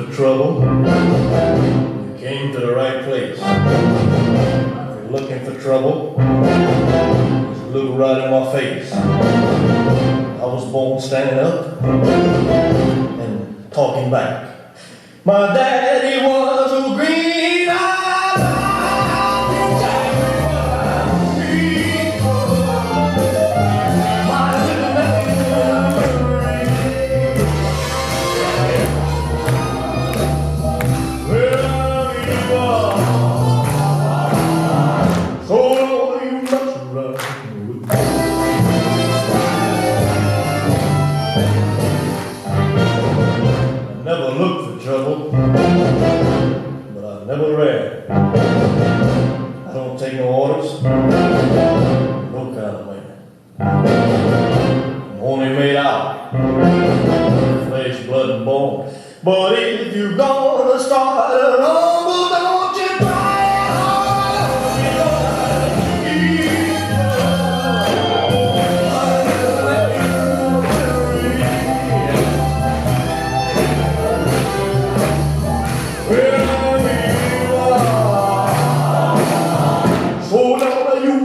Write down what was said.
for trouble, you came to the right place. If you're looking for trouble, just look right in my face. I was born standing up and talking back. My daddy was a green-eyed Jack. My little memory. Well, you are so you must run with me. I never looked for trouble, but I never ran. I don't take no orders, no kind of man. I'm only made out flesh, blood, and bone. But if you're gonna start a rumble, don't you try hard. You gotta keep so now you